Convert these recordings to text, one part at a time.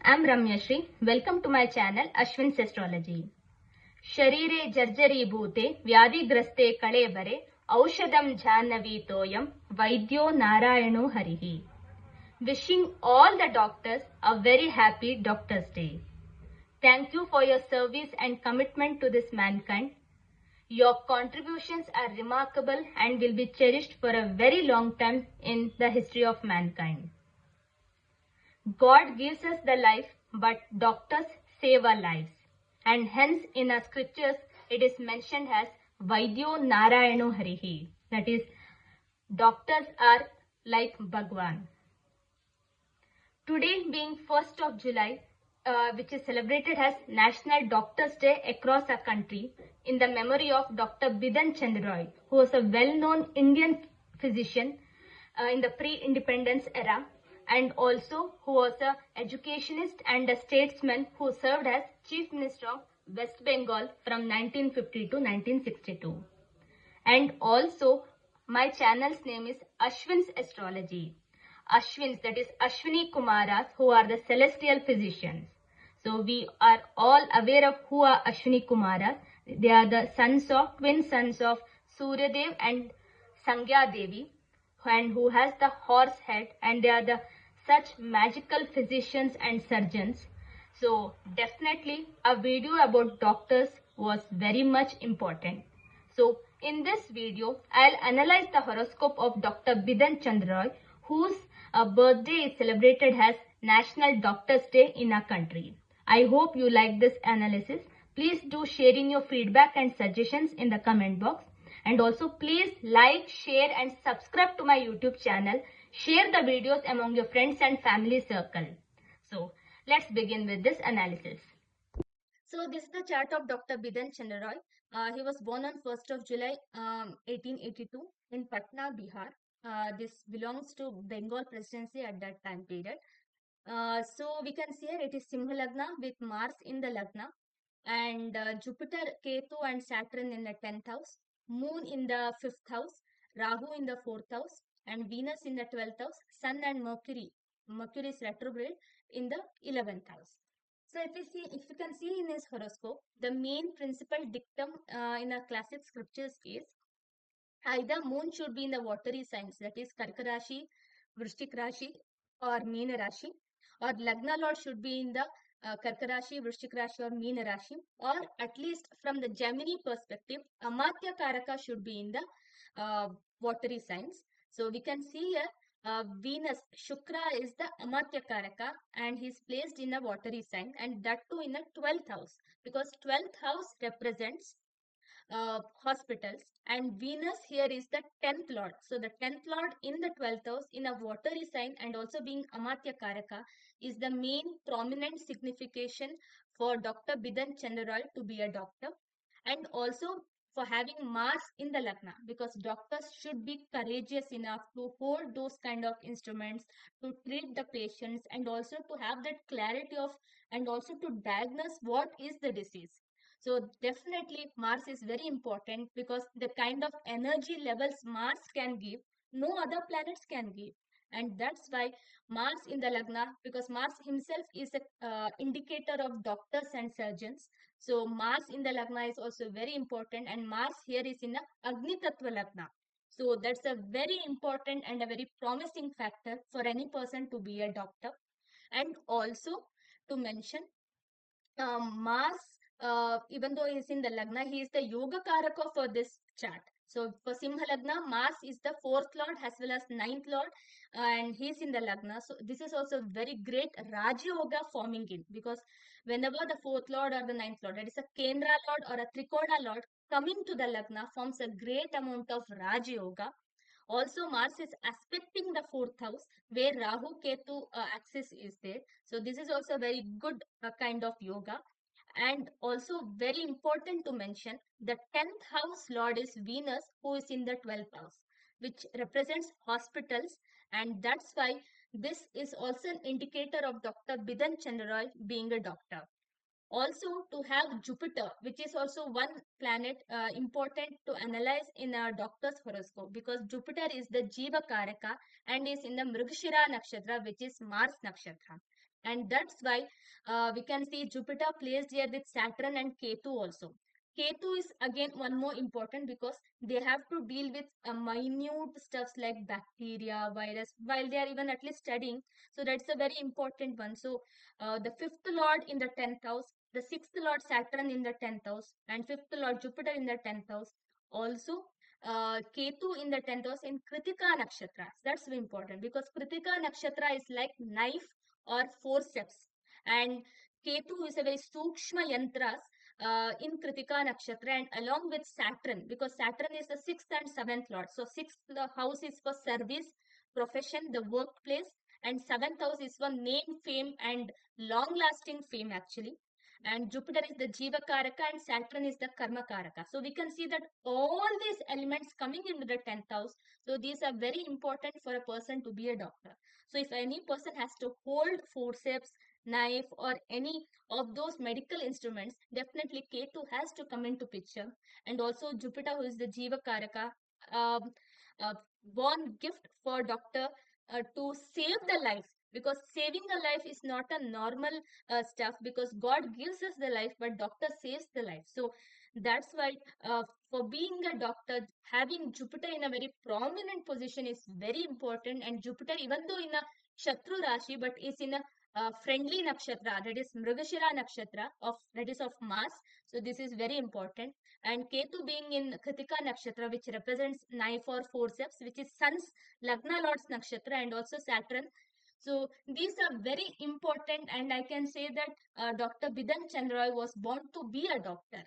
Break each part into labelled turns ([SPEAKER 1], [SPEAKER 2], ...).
[SPEAKER 1] I'm Ramyashri. Welcome to my channel Ashwin's Astrology. ಶರೀರೆ ಜರ್ಜರೀಭೂತೆ ವ್ಯಾಧಿಗ್ರಸ್ತೆ ಕಳೇಬರೆ ಔಷಧಂ ಜಾಹ್ನವೀತೋಯಂ ವೈದ್ಯೋ ನಾರಾಯಣೋ ಹರಿಹಿ. Wishing all the doctors a very happy Doctor's Day. Thank you for your service and commitment to this mankind. Your contributions are remarkable and will be cherished for a very long time in the history of mankind. God gives us the life, but doctors save our lives. And hence in our scriptures it is mentioned as Vaidyo Narayano Harihi. That is, doctors are like Bhagwan. Today being 1st of July, which is celebrated as National Doctors Day across our country in the memory of Dr. Bidhan Chandra, who was a well-known Indian physician in the pre-independence era, and also who was an educationist and a statesman who served as Chief Minister of West Bengal from 1950 to 1962. And also my channel's name is Ashwin's Astrology. Ashwins, that is Ashwini Kumaras, who are the celestial physicians. So we are all aware of who are Ashwini Kumaras. They are the twin sons of Surya Dev and Sangya Devi, and who has the horse head, and they are the such magical physicians and surgeons. So definitely a video about doctors was very much important. So in this video I'll analyze the horoscope of Dr. Bidhan Chandra, whose birthday is celebrated as National Doctors Day in our country. I hope you like this analysis. Please do share in your feedback and suggestions in the comment box. And also please like, share and subscribe to my YouTube channel. Share the videos among your friends and family circle. So let's begin with this analysis. So this is the chart of Dr. Bidhan Chandra. He was born on 1st of July 1882 in Patna, Bihar. This belongs to Bengal Presidency at that time period. So we can see here it is Simha Lagna with Mars in the Lagna, and Jupiter, Ketu and Saturn in the 10th house, Moon in the 5th house, Rahu in the 4th house, and Venus in the 12th house, Sun and Mercury is retrograde in the 11th house. So if you can see in his horoscope, the main principal dictum in our classic scriptures is either Moon should be in the watery signs, that is Karka Rashi, Vrishtik Rashi or Meena Rashi, or Lagna Lord should be in the Karka Rashi, Vrishtik Rashi or Meena Rashi, or at least from the Gemini perspective, Amatya Karaka should be in the watery signs. So we can see here Venus, Shukra is the Amatya Karaka and he is placed in a watery sign, and that too in the 12th house, because 12th house represents hospitals, and Venus here is the 10th lord. So the 10th lord in the 12th house in a watery sign and also being Amatya Karaka is the main prominent signification for Dr. Bidhan Chandra to be a doctor, and also for having Mars in the Lagna, because doctors should be courageous enough to hold those kind of instruments, to treat the patients, and also to have that clarity of, and also to diagnose what is the disease. So definitely Mars is very important, because the kind of energy levels Mars can give, no other planets can give. And that's why Mars in the Lagna, because Mars himself is a indicator of doctors and surgeons. So Mars in the Lagna is also very important, and Mars here is in a Agni Tattva Lagna. So that's a very important and a very promising factor for any person to be a doctor. And also to mention, Mars, even though he is in the Lagna, he is the Yoga Karaka for this chart. So for Simha Lagna, Mars is the 4th lord as well as 9th lord, and he is in the Lagna. So this is also very great Raj Yoga forming in, because whenever the 4th lord or the 9th lord, that is a Kendra lord or a Trikoda lord, coming to the Lagna forms a great amount of Raj Yoga. Also, Mars is aspecting the 4th house where Rahu Ketu axis is there. So this is also very good kind of yoga. And also very important to mention, the 10th house lord is Venus, who is in the 12th house, which represents hospitals. And that's why this is also an indicator of Dr. Bidhan Chandra being a doctor. Also, to have Jupiter, which is also one planet important to analyze in a doctor's horoscope, because Jupiter is the Jiva Karaka and is in the Mrigashira Nakshatra, which is Mars Nakshatra. And that's why we can see Jupiter placed here with Saturn and Ketu also. Ketu is again one more important because they have to deal with minute stuffs like bacteria, virus, while they are even at least studying. So that's a very important one. So the fifth lord in the 10th house, the sixth lord Saturn in the 10th house, and fifth lord Jupiter in the 10th house. Also, Ketu in the 10th house in Kritika Nakshatra. That's very important because Kritika Nakshatra is like knife or forceps. And Ketu is a very Sukshma Yantras in Kritika Nakshatra, and along with Saturn, because Saturn is the sixth and seventh lord. So, sixth house is for service, profession, the workplace, and seventh house is for name, fame, and long lasting fame actually. And Jupiter is the Jiva Karaka and Saturn is the Karma Karaka. So we can see that all these elements coming into the 10th house. So these are very important for a person to be a doctor. So if any person has to hold forceps, knife, or any of those medical instruments, definitely K2 has to come into picture. And also Jupiter, who is the Jiva Karaka, um, uh, born gift for doctor to save the life, because saving a life is not a normal stuff, because God gives us the life but doctor saves the life. So that's why for being a doctor, having Jupiter in a very prominent position is very important. And Jupiter, even though in a Shatru Rashi, but is in a friendly nakshatra, that is Mrigashira nakshatra, of that is of Mars. So this is very important. And Ketu being in Kritika nakshatra, which represents knife or forceps, which is Sun's Lagna Lord's nakshatra, and also Saturn. So these are very important, and I can say that Dr. Bidhan Chandra was born to be a doctor.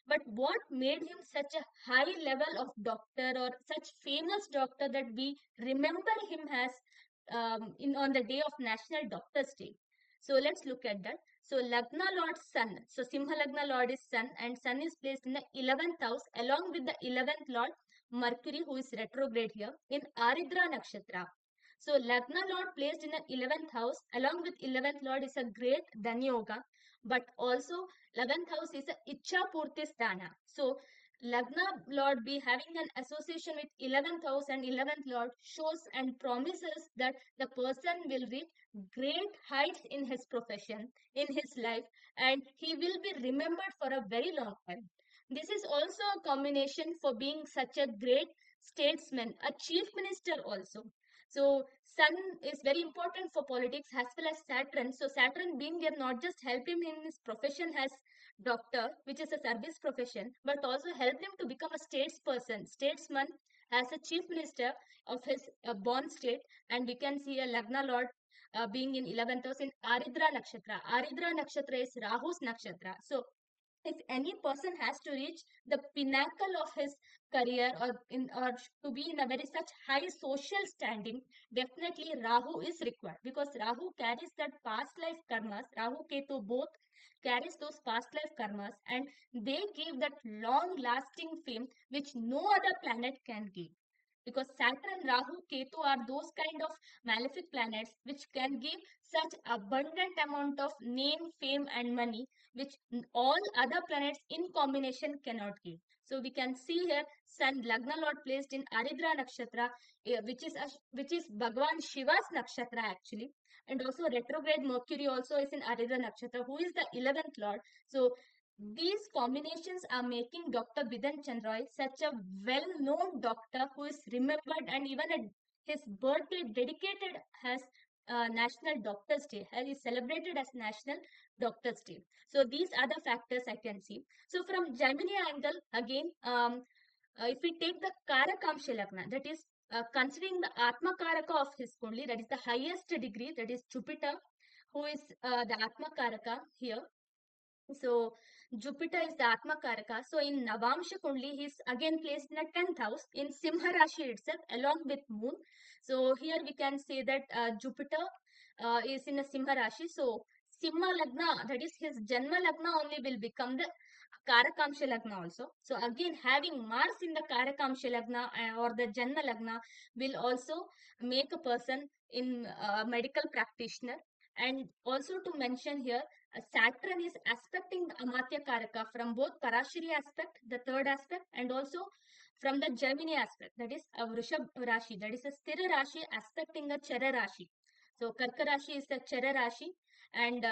[SPEAKER 1] But what made him such a high level of doctor, or such famous doctor, that we remember him as in on the day of National Doctors Day? So let's look at that. So Lagna Lord Sun. So Simha Lagna Lord is Sun, and Sun is placed in the 11th house along with the 11th Lord Mercury, who is retrograde here in Aridra Nakshatra. So Lagna Lord placed in the 11th house along with 11th Lord is a great Dhan Yoga, but also 11th house is a Icha Purti Sthana. So Lagna Lord be having an association with 11th house and 11th Lord shows and promises that the person will reach great heights in his profession, in his life, and he will be remembered for a very long time. This is also a combination for being such a great statesman, a chief minister also. So Sun is very important for politics as well as Saturn. So Saturn being there not just help him in his profession as doctor, which is a service profession, but also help him to become a statesman as a chief minister of his born state. And we can see a Lagna Lord being in 11th house in Aridra Nakshatra. Aridra Nakshatra is Rahu's Nakshatra. So if any person has to reach the pinnacle of his career, or to be in a very such high social standing, definitely Rahu is required, because Rahu carries that past life karmas. Rahu Ketu both carries those past life karmas, and they give that long lasting fame which no other planet can give, because Saturn, Rahu, Ketu are those kind of malefic planets which can give such abundant amount of name, fame, and money, which all other planets in combination cannot give. So we can see here Sun Lagna Lord placed in Aridra Nakshatra, which is Bhagwan Shiva's Nakshatra actually, and also retrograde Mercury also is in Aridra Nakshatra, who is the 11th Lord. So these combinations are making Dr. Bidhan Chandra such a well-known doctor who is remembered, and even at his birthday dedicated as National Doctors Day, is celebrated as National Doctors Day. So these are the factors I can see. So from Gemini angle, again, if we take the Karakamsha Lagna, that is considering the Atma Karaka of his Kundli, that is the highest degree, that is Jupiter, who is the Atma Karaka here. So Jupiter is the Atma Karaka. So in Navamsha Kundli, he is again placed in the 10th house in Simha Rashi itself, along with Moon. So here we can say that Jupiter is in a Simha Rashi. So Simha Lagna, that is his Janma Lagna, only will become the Karakamsha Lagna also. So again, having Mars in the Karakamsha Lagna or the Janma Lagna will also make a person in medical practitioner. And also to mention here, Saturn is aspecting the Amatya Karaka from both Parashari aspect, the third aspect, and also from the Gemini aspect, that is a Vrishab Rashi, that is a Sthira Rashi aspecting a Chara Rashi. So Karka Rashi is the Chara Rashi, and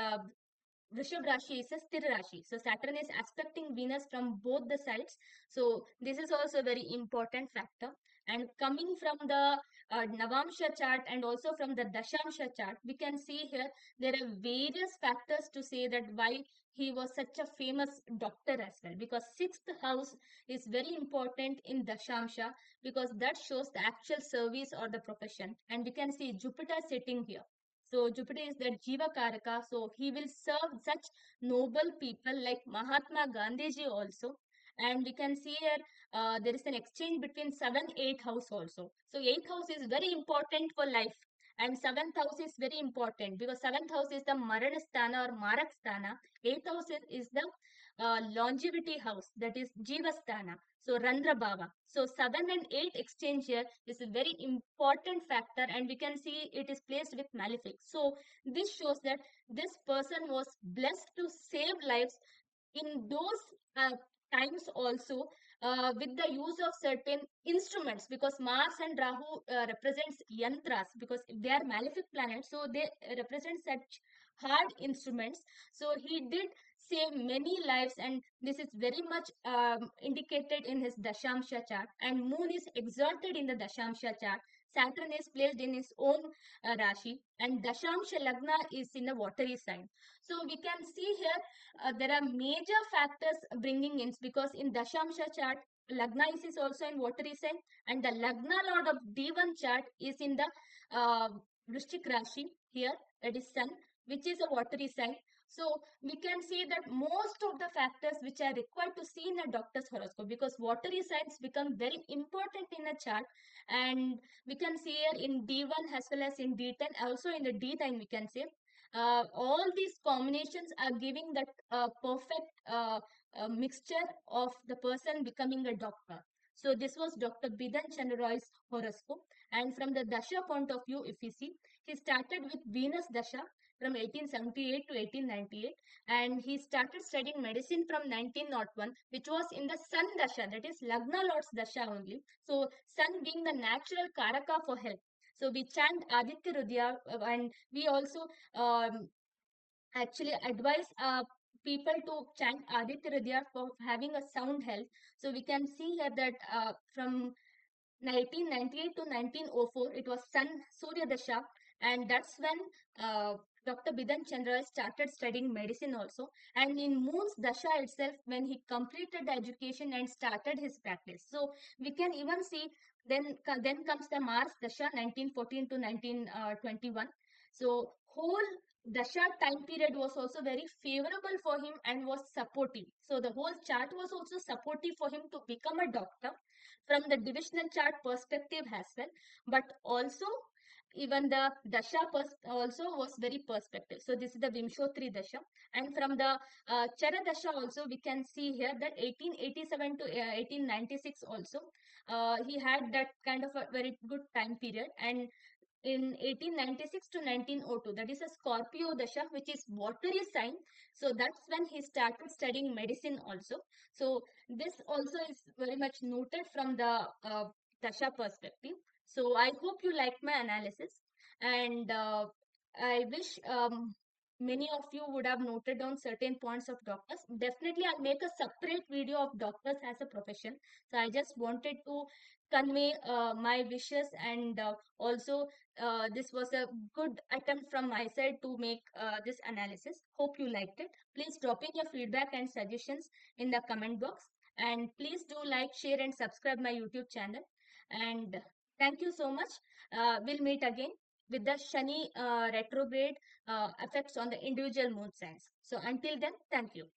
[SPEAKER 1] Rishabh Rashi is a Sthir Rashi. So Saturn is aspecting Venus from both the sides. So this is also a very important factor. And coming from the Navamsha chart and also from the Dashamsha chart, we can see here there are various factors to say that why he was such a famous doctor as well. Because sixth house is very important in Dashamsha because that shows the actual service or the profession. And we can see Jupiter sitting here. So Jupiter is that Jiva Karaka. So he will serve such noble people like Mahatma Gandhi ji also. And we can see here there is an exchange between 7, 8 house also. So 8th house is very important for life. And 7th house is very important because 7th house is the Maranasthana or Marakstana. 8th house is the longevity house, that is Jivasthana. So Randra Bhava. So 7 and 8 exchange here is a very important factor, and we can see it is placed with malefic. So this shows that this person was blessed to save lives in those times also with the use of certain instruments, because Mars and Rahu represents yantras, because they are malefic planets, so they represent such hard instruments. So he did save many lives, and this is very much indicated in his Dashamsha chart. And Moon is exalted in the Dashamsha chart. Saturn is placed in his own Rashi, and Dashamsha Lagna is in a watery sign. So we can see here there are major factors bringing in, because in Dashamsha chart, Lagna is also in watery sign, and the Lagna lord of D1 chart is in the Vrishchik Rashi here, that is Sun, which is a watery sign. So we can see that most of the factors which are required to see in a doctor's horoscope, because watery signs become very important in a chart, and we can see here in D1 as well as in D10, also in the D9 we can say all these combinations are giving that perfect mixture of the person becoming a doctor. So this was Dr. Bidhan Chandra's horoscope. And from the Dasha point of view, if we see, he started with Venus Dasha from 1878 to 1898, and he started studying medicine from 1901, which was in the Sun Dasha, that is Lagna Lord's Dasha only. So Sun being the natural Karaka for health. So we chant Aditya Rudya, and we also actually advise people to chant Aditya Hridaya for having a sound health. So we can see here that from 1998 to 1904, it was Sun Surya Dasha, and that's when Dr. Bidhan Chandra started studying medicine also. And in Moon's Dasha itself, when he completed the education and started his practice. So we can even see then comes the Mars Dasha 1914 to 1921. So whole Dasha time period was also very favorable for him and was supportive. So the whole chart was also supportive for him to become a doctor from the divisional chart perspective as well, but also even the dasha also was very perspective. So this is the Vimshotri dasha, and from the Chara dasha also we can see here that 1887 to 1896 also he had that kind of a very good time period. And in 1896 to 1902, that is a Scorpio dasha, which is watery sign. So that's when he started studying medicine also. So this also is very much noted from the dasha perspective. So I hope you liked my analysis, and I wish many of you would have noted down certain points of doctors. Definitely I'll make a separate video of doctors as a profession. So I just wanted to convey my wishes, and also this was a good attempt from my side to make this analysis. Hope you liked it. Please drop in your feedback and suggestions in the comment box, and please do like, share and subscribe my YouTube channel. And thank you so much. We'll meet again with the Shani retrograde effects on the individual moon signs. So until then, thank you.